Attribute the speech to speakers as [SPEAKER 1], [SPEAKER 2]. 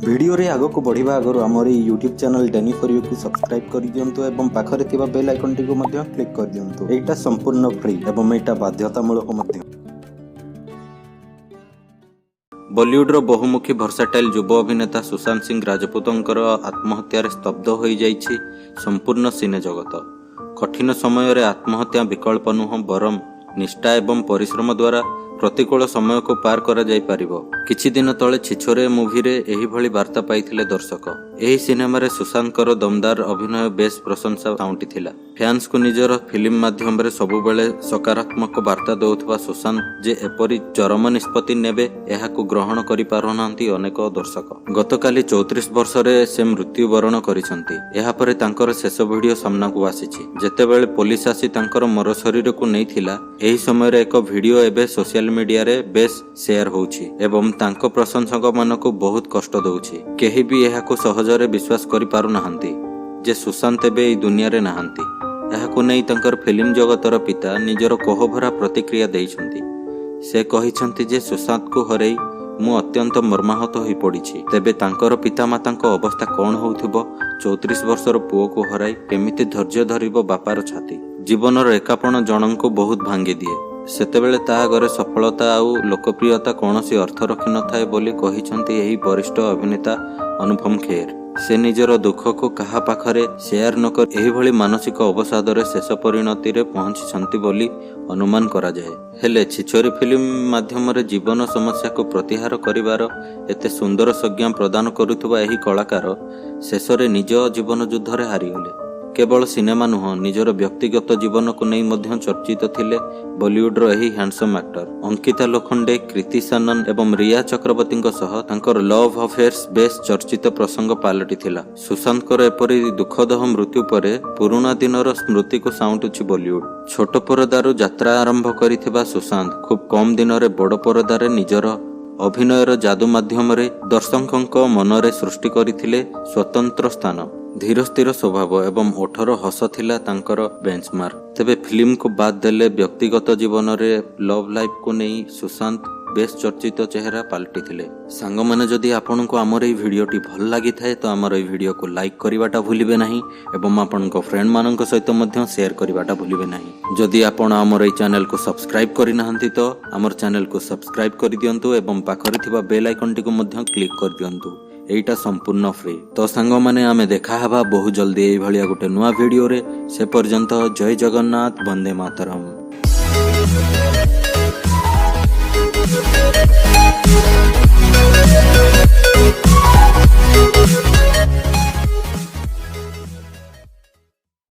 [SPEAKER 1] Video रे आगो को बढ़िबा आगरो हमर YouTube channel Denny for you को सब्सक्राइब कर दियंतु एवं पाखरे थिबा बेल आइकन टी को मध्य क्लिक कर दियंतु। एटा संपूर्ण फ्री एवं एटा बाध्यतामूलक मध्य। बॉलीवुड रो बहुमुखी वर्साटाइल युव अभिनेता सुशांत सिंह राजपूतंकर आत्महत्या रे स्तब्ध होई जाईछि संपूर्ण सिने जगत। कठिन समय रे आत्महत्या विकल्प नुह बरम निष्ठा एवं परिश्रम द्वारा प्रतिकूल समय को पार करा जाई परिबो। किछि दिन तळे चिछोरे मूवी रे एही भली वार्ता पाइथिले दर्शक। एही सिनेमा रे सुशांतकर दमदार अभिनय बेस प्रशंसा साउंटिथिला। फैंस को निजर फिल्म माध्यम रे सबु बेले सकारात्मक वार्ता देउथबा सुशांत जे एपरी चरम निष्पत्ति नेबे एहाकु ग्रहण करि पारनांती अनेक दर्शक। गतकाली 34 वर्ष रे से मृत्युवरण करिसंती। एहा परे तांकर शेष वीडियो सामना को आसीछि। जेतेबेले पुलिस आसी तांकर मर शरीर को नैथिला एही समय रे एक वीडियो एबे सोशल मीडिया रे बेस शेयर होउछि एवं तांको प्रशंसक मानको बहुत कष्ट दउछि। केही भी एहाकु सहजरे विश्वास करि पारु नाहंती जे सुशांत एबे ई दुनिया रे नाहंती। एहाकु नै तांकर फिल्म जगतर पिता निजर कोहभरा प्रतिक्रिया दैछंती। से कहिसंती जे सुशांत को हरै मु अत्यंत मर्माहत होई पड़िछि। तेबे तांकर पिता मातांको अवस्था कोन होउथिबो? 34 वर्षर पुओ को हराई केमिति धैर्य धरिबो बापार छाती। जीवनर एकापण जनंको बहुत भांगी दिए। सेतेबेले ता आगरे सफलता आउ लोकप्रियता कौनसी अर्थ रखि नथाए बोली कहिसंती एही वरिष्ठ अभिनेता अनुपम खेर। से निजर दुख को कहा पाखरे शेयर नकर एही भली मानसिक अवसादरे शेष परिणति रे पहुंचिसंती बोली अनुमान करा जाए। हेले चिछोरे फिल्म माध्यम रे जीवन समस्या को प्रतिहार करिवार एते सुंदर संज्ञा प्रदान करुथबा एही कलाकार शेषरे निज जीवन युद्ध रे हारिगले। केवल सिनेमा नुह निजर व्यक्तिगत जीवन को नहीं मध्य चर्चित थिले बॉलीवुड रो एही हैंडसम एक्टर अंकिता लोखंडे, कृति सनन एवं रिया चक्रवर्ती सह तांकर लव अफेयर्स बेस चर्चित प्रसंग पालटी थिला। सुशांत कर एपरी दुखदह मृत्यु परे पुराना दिनर स्मृति को साउंटुछि बॉलीवुड। छोट परदारु यात्रा आरंभ करिथिबा सुशांत खूब कम दिन रे बड़ परदारे निजर अभिनयर जादू माध्यम रे दर्शकंक मनरे सृष्टि करिथिले स्वतंत्र स्थान। धीर स्थिर स्वभाव एवं ओठर हस थिला तांकर बेंचमार्क। तेबे फिल्म को बाद देले व्यक्तिगत जीवन रे लव लाइफ को नहीं सुशांत बेस चर्चित चेहरा पाल्टी थिले। सांग माने जदि आपन को हमर এই ভিডিওটি ভাল लागि थाए तो हमर এই ভিডিও को लाइक करिवाटा भूलिबे नाही एवं आपन को फ्रेंड मानन को सहित मध्य शेयर करिवाटा भूलिबे नाही। जदि आपन हमर এই चैनल को सब्सक्राइब करि नाहंती तो हमर चैनल को सब्सक्राइब करि दियंतु एवं पाखरे थिबा बेल आइकन टी को मध्य क्लिक कर दियंतु। एटा संपूर्ण फ्री। तो सांग माने आमे देखा हबा बहुत जल्दी एई भलिया गोटे नुवा वीडियो रे। से पर्यंत जय जगन्नाथ, वंदे मातरम।